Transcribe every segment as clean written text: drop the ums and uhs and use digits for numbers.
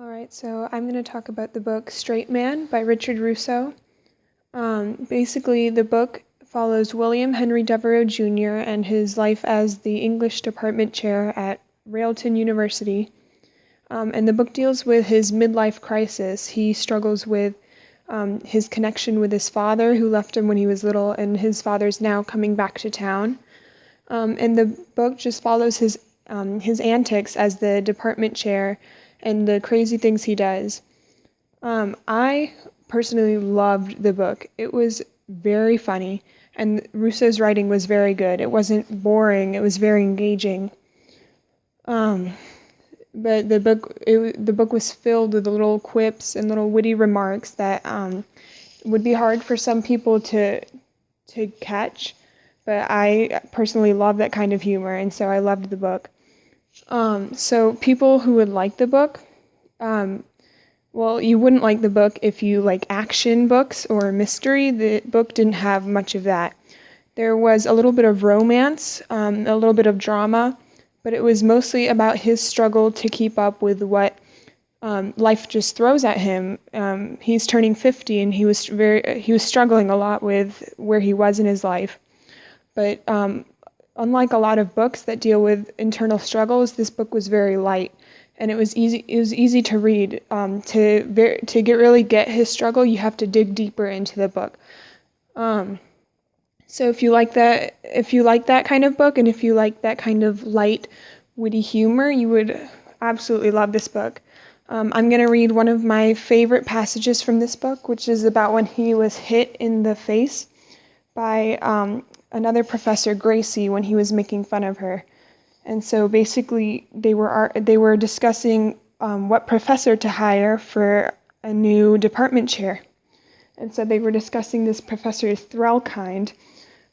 All right, so I'm going to talk about the book Straight Man by Richard Russo. Basically, the book follows William Henry Devereux Jr. and his life as the English department chair at Railton University. And the book deals with his midlife crisis. He struggles with his connection with his father, who left him when he was little, and his father's now coming back to town. And the book just follows his antics as the department chair and the crazy things he does. I personally loved the book. It was very funny, and Russo's writing was very good. It wasn't boring. It was very engaging. But the book was filled with little quips and little witty remarks that would be hard for some people to catch. But I personally love that kind of humor, and so I loved the book. So people who would like the book, well, you wouldn't like the book if you like action books or mystery. The book didn't have much of that. There was a little bit of romance, a little bit of drama, but it was mostly about his struggle to keep up with what life just throws at him. He's turning 50, and he was struggling a lot with where he was in his life. But unlike a lot of books that deal with internal struggles, this book was very light, and it was easy to read. To really get his struggle, you have to dig deeper into the book. So if you like that kind of book, and if you like that kind of light, witty humor, you would absolutely love this book. I'm going to read one of my favorite passages from this book, which is about when he was hit in the face by another professor, Gracie, when he was making fun of her. And so basically they were discussing what professor to hire for a new department chair. And so they were discussing this Professor Threlkind,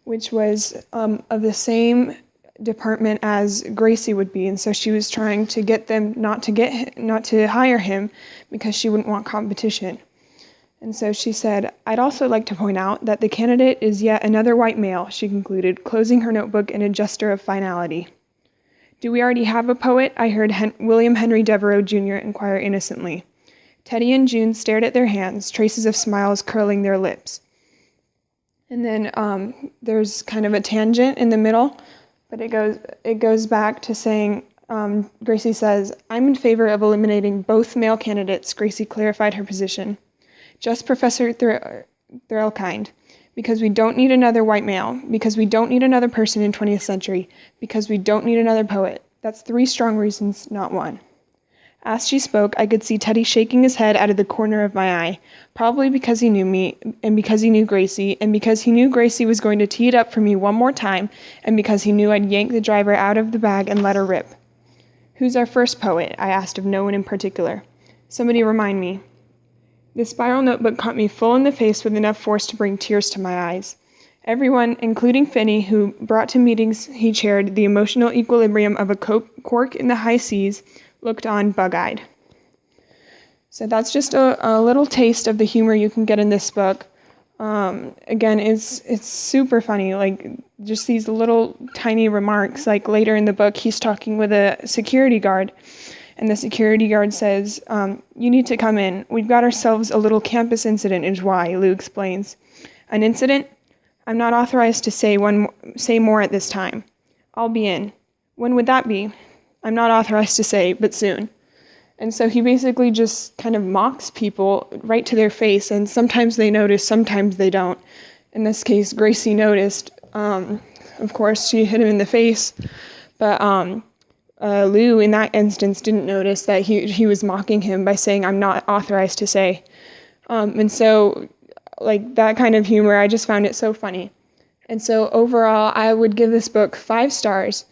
which was of the same department as Gracie would be. And so she was trying to get them not to hire him because she wouldn't want competition. And so she said, "I'd also like to point out that the candidate is yet another white male," she concluded, closing her notebook in a gesture of finality. "Do we already have a poet?" I heard William Henry Devereux Jr. inquire innocently. Teddy and June stared at their hands, traces of smiles curling their lips. And then there's kind of a tangent in the middle, but it goes back to saying, Gracie says, "I'm in favor of eliminating both male candidates." Gracie clarified her position. "Just Professor Threlkind, because we don't need another white male, because we don't need another person in 20th century, because we don't need another poet. That's 3 strong reasons, not 1. As she spoke, I could see Teddy shaking his head out of the corner of my eye, probably because he knew me, and because he knew Gracie, and because he knew Gracie was going to tee it up for me one more time, and because he knew I'd yank the driver out of the bag and let her rip. "Who's our first poet?" I asked of no one in particular. "Somebody remind me." The spiral notebook caught me full in the face with enough force to bring tears to my eyes. Everyone, including Finney, who brought to meetings he chaired the emotional equilibrium of a cork in the high seas, looked on bug-eyed. So that's just a little taste of the humor you can get in this book. Again, it's super funny, like just these little tiny remarks. Like later in the book, he's talking with a security guard, and the security guard says, "You need to come in. We've got ourselves a little campus incident is why," Lou explains. "An incident? I'm not authorized to say more at this time. I'll be in. When would that be? I'm not authorized to say, but soon." And so he basically just kind of mocks people right to their face, and sometimes they notice, sometimes they don't. In this case, Gracie noticed. Of course, she hit him in the face, but Lou, in that instance, didn't notice that he was mocking him by saying, "I'm not authorized to say." And so, like, that kind of humor, I just found it so funny. And so, overall, I would give this book 5 stars.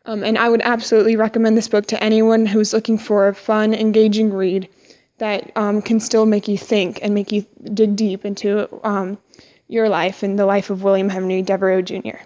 And I would absolutely recommend this book to anyone who's looking for a fun, engaging read that can still make you think and make you dig deep into your life and the life of William Henry Devereux Jr.